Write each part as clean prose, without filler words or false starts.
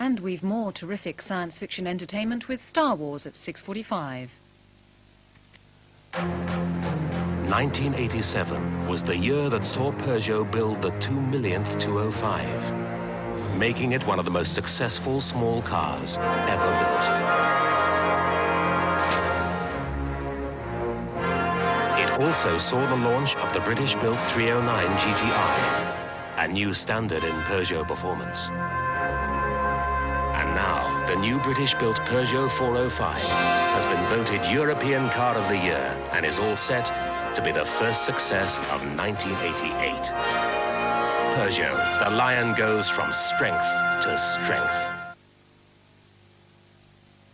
And we've more terrific science fiction entertainment with Star Wars at 6:45. 1987 was the year that saw Peugeot build the 2 millionth 205, making it one of the most successful small cars ever built. It also saw the launch of the British-built 309 GTI, a new standard in Peugeot performance. And now, the new British-built Peugeot 405 has been voted European Car of the Year and is all set to be the first success of 1988. Peugeot, the lion goes from strength to strength.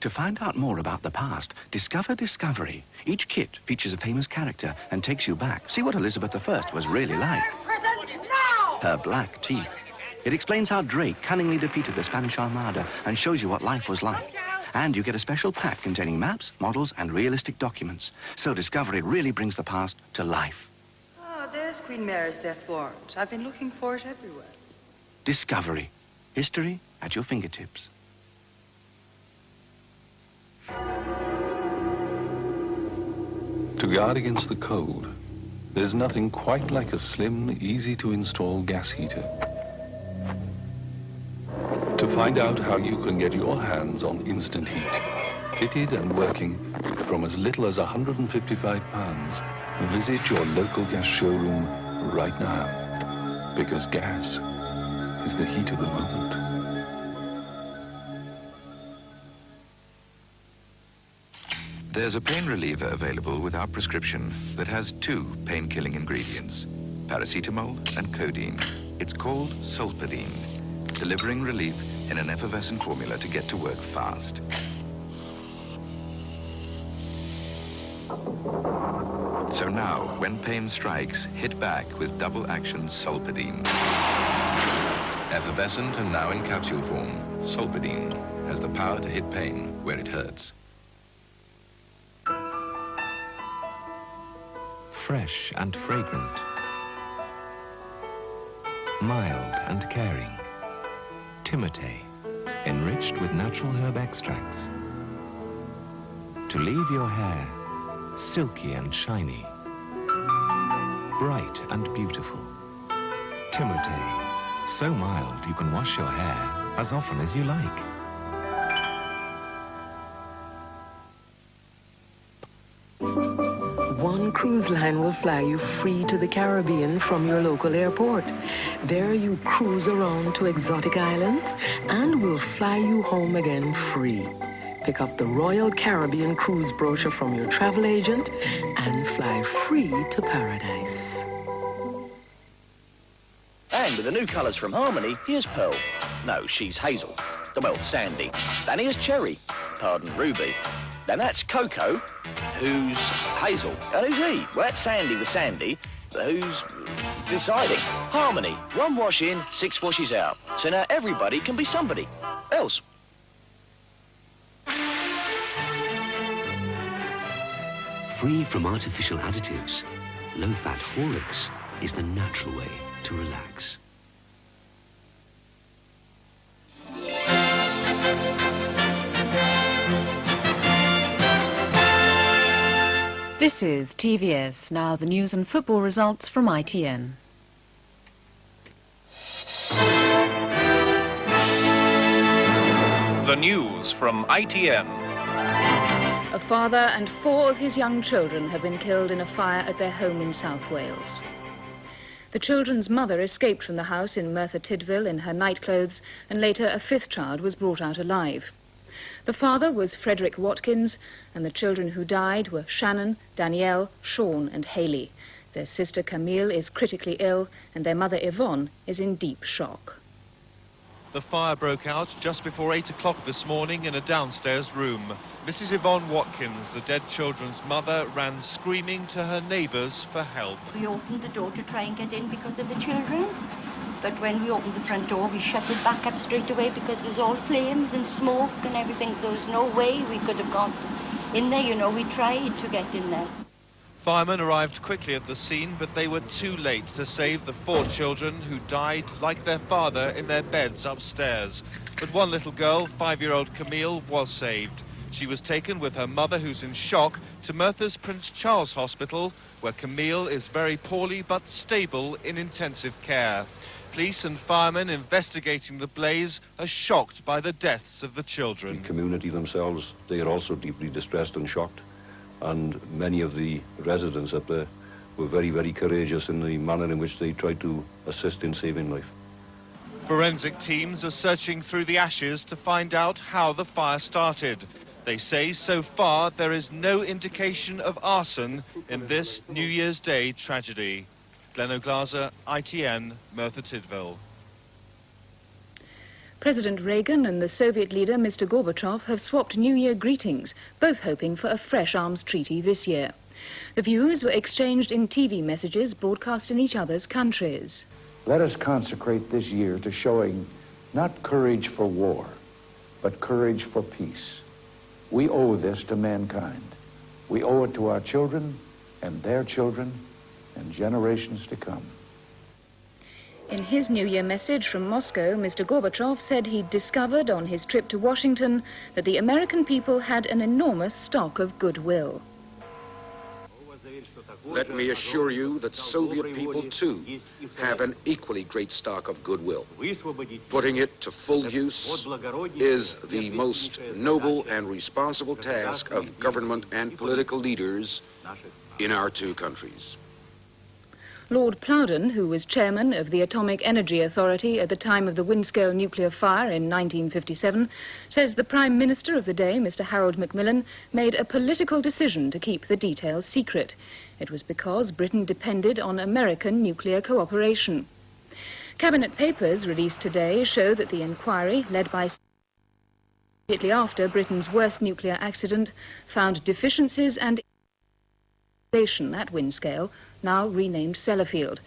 To find out more about the past, discover Discovery. Each kit features a famous character and takes you back. See what Elizabeth I was really like. Her black teeth. It explains how Drake cunningly defeated the Spanish Armada and shows you what life was like. And you get a special pack containing maps, models, and realistic documents. So Discovery really brings the past to life. Oh, there's Queen Mary's death warrant. I've been looking for it everywhere. Discovery. History at your fingertips. To guard against the cold, there's nothing quite like a slim, easy-to-install gas heater. To find out how you can get your hands on instant heat, fitted and working from as little as £155, visit your local gas showroom right now, because gas is the heat of the moment. There's a pain reliever available without prescription that has 2 pain-killing ingredients, paracetamol and codeine. It's called Solpadeine, delivering relief in an effervescent formula to get to work fast. So now, when pain strikes, hit back with double-action Solpadeine. Effervescent and now in capsule form, Solpadeine has the power to hit pain where it hurts. Fresh and fragrant, mild and caring. Timotei, enriched with natural herb extracts. To leave your hair silky and shiny, bright and beautiful. Timotei, so mild you can wash your hair as often as you like. One cruise line will fly you free to the Caribbean from your local airport. There you cruise around to exotic islands and will fly you home again free. Pick up the Royal Caribbean Cruise brochure from your travel agent and fly free to paradise. And with the new colours from Harmony, here's Pearl. No, she's Hazel. Well, Sandy. Then here's Cherry. Pardon, Ruby. Then that's Coco, who's Hazel. And who's he? Well, that's Sandy with Sandy, who's deciding. Harmony, 1 wash in, 6 washes out. So now everybody can be somebody else. Free from artificial additives, low-fat Horlicks is the natural way to relax. This is TVS. Now the news and football results from ITN. The news from ITN. A father and 4 of his young children have been killed in a fire at their home in South Wales. The children's mother escaped from the house in Merthyr Tydfil in her nightclothes, and later a 5th child was brought out alive. The father was Frederick Watkins, and the children who died were Shannon, Danielle, Sean and Hayley. Their sister Camille is critically ill, and their mother Yvonne is in deep shock. The fire broke out just before 8 o'clock this morning in a downstairs room. Mrs. Yvonne Watkins, the dead children's mother, ran screaming to her neighbours for help. We opened the door to try and get in because of the children. But when we opened the front door, we shut it back up straight away because it was all flames and smoke and everything, so there's no way we could have gone in there, you know. We tried to get in there. Firemen arrived quickly at the scene, but they were too late to save the 4 children who died, like their father, in their beds upstairs. But one little girl, 5-year-old Camille, was saved. She was taken with her mother, who's in shock, to Merthyr's Prince Charles Hospital, where Camille is very poorly but stable in intensive care. Police and firemen investigating the blaze are shocked by the deaths of the children. The community themselves, they are also deeply distressed and shocked. And many of the residents up there were very, very courageous in the manner in which they tried to assist in saving life. Forensic teams are searching through the ashes to find out how the fire started. They say so far there is no indication of arson in this New Year's Day tragedy. Glenn O'Glaser, ITN, Merthyr Tydfil. President Reagan and the Soviet leader Mr. Gorbachev have swapped New Year greetings, both hoping for a fresh arms treaty this year. The views were exchanged in TV messages broadcast in each other's countries. Let us consecrate this year to showing not courage for war, but courage for peace. We owe this to mankind. We owe it to our children and their children and generations to come. In his New Year message from Moscow, Mr. Gorbachev said he'd discovered on his trip to Washington that the American people had an enormous stock of goodwill. Let me assure you that Soviet people, too, have an equally great stock of goodwill. Putting it to full use is the most noble and responsible task of government and political leaders in our 2 countries. Lord Plowden, who was chairman of the Atomic Energy Authority at the time of the Windscale nuclear fire in 1957, says the Prime Minister of the day, Mr. Harold Macmillan, made a political decision to keep the details secret. It was because Britain depended on American nuclear cooperation. Cabinet papers released today show that the inquiry, led by immediately after Britain's worst nuclear accident, found deficiencies and at Windscale, now renamed Sellafield.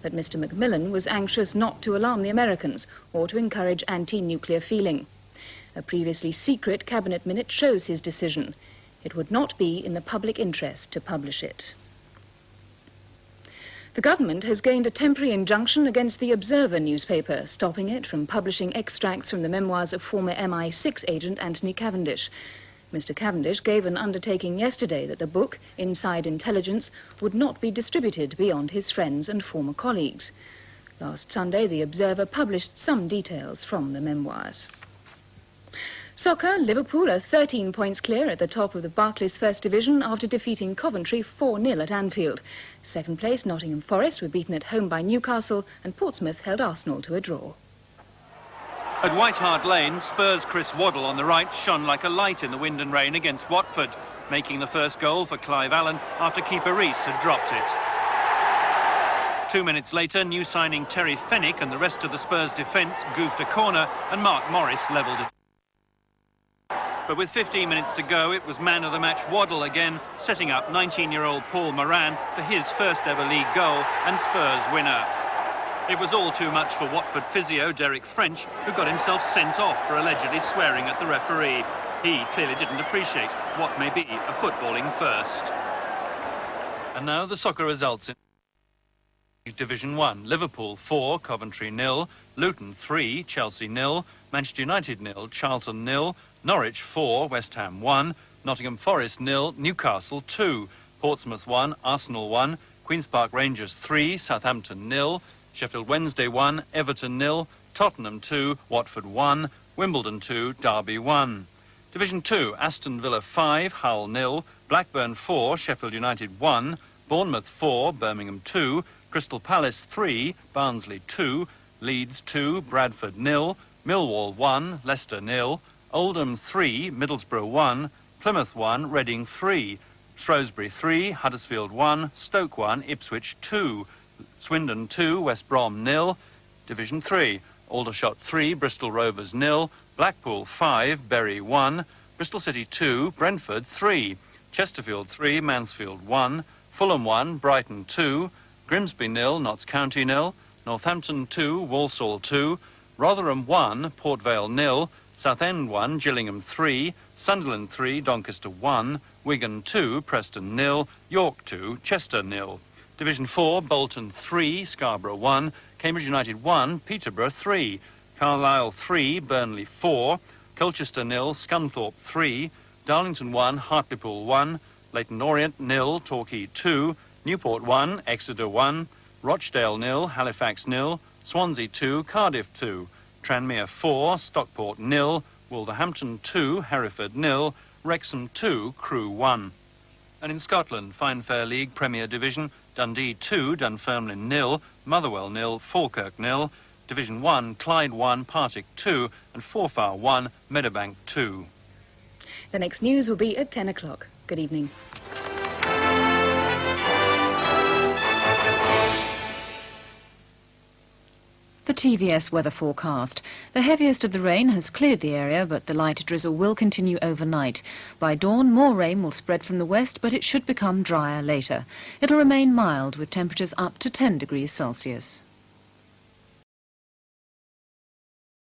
But Mr. Macmillan was anxious not to alarm the Americans or to encourage anti-nuclear feeling. A previously secret cabinet minute shows his decision. It would not be in the public interest to publish it. The government has gained a temporary injunction against the Observer newspaper, stopping it from publishing extracts from the memoirs of former MI6 agent Anthony Cavendish. Mr. Cavendish gave an undertaking yesterday that the book, Inside Intelligence, would not be distributed beyond his friends and former colleagues. Last Sunday, the Observer published some details from the memoirs. Soccer, Liverpool are 13 points clear at the top of the Barclays First Division after defeating Coventry 4-0 at Anfield. Second place, Nottingham Forest, were beaten at home by Newcastle, and Portsmouth held Arsenal to a draw. At White Hart Lane, Spurs' Chris Waddle on the right shone like a light in the wind and rain against Watford, making the first goal for Clive Allen after keeper Rees had dropped it. 2 minutes later, new signing Terry Fenwick and the rest of the Spurs defence goofed a corner and Mark Morris levelled it. But with 15 minutes to go, it was man of the match Waddle again, setting up 19-year-old Paul Moran for his first ever league goal and Spurs winner. It was all too much for Watford physio Derek French, who got himself sent off for allegedly swearing at the referee. He clearly didn't appreciate what may be a footballing first. And now the soccer results in Division 1. Liverpool 4, Coventry 0, Luton 3, Chelsea 0, Manchester United 0, Charlton 0, Norwich 4, West Ham 1, Nottingham Forest 0, Newcastle 2, Portsmouth 1, Arsenal 1, Queen's Park Rangers 3, Southampton 0, Sheffield Wednesday 1, Everton 0, Tottenham 2, Watford 1, Wimbledon 2, Derby 1. Division 2, Aston Villa 5, Hull 0, Blackburn 4, Sheffield United 1, Bournemouth 4, Birmingham 2, Crystal Palace 3, Barnsley 2, Leeds 2, Bradford 0, Millwall 1, Leicester 0, Oldham 3, Middlesbrough 1, Plymouth 1, Reading 3, Shrewsbury 3, Huddersfield 1, Stoke 1, Ipswich 2, Swindon 2, West Brom 0, Division 3, Aldershot 3, Bristol Rovers 0, Blackpool 5, Bury 1, Bristol City 2, Brentford 3, Chesterfield 3, Mansfield 1, Fulham 1, Brighton 2, Grimsby 0, Notts County 0, Northampton 2, Walsall 2, Rotherham 1, Port Vale 0, Southend 1, Gillingham 3, Sunderland 3, Doncaster 1, Wigan 2, Preston 0, York 2, Chester 0. Division 4, Bolton 3, Scarborough 1, Cambridge United 1, Peterborough 3, Carlisle 3, Burnley 4, Colchester 0, Scunthorpe 3, Darlington 1, Hartlepool 1, Leyton Orient 0, Torquay 2, Newport 1, Exeter 1, Rochdale 0, Halifax 0, Swansea 2, Cardiff 2, Tranmere 4, Stockport 0, Wolverhampton 2, Hereford 0, Wrexham 2, Crewe 1. And in Scotland, Fine Fair League Premier Division, Dundee 2, Dunfermline 0, Motherwell 0, Falkirk 0, Division 1, Clyde 1, Partick 2, and Forfar 1, Meadowbank 2. The next news will be at 10 o'clock. Good evening. The TVS weather forecast. The heaviest of the rain has cleared the area, but the light drizzle will continue overnight. By dawn, more rain will spread from the west, but it should become drier later. It'll remain mild, with temperatures up to 10 degrees Celsius.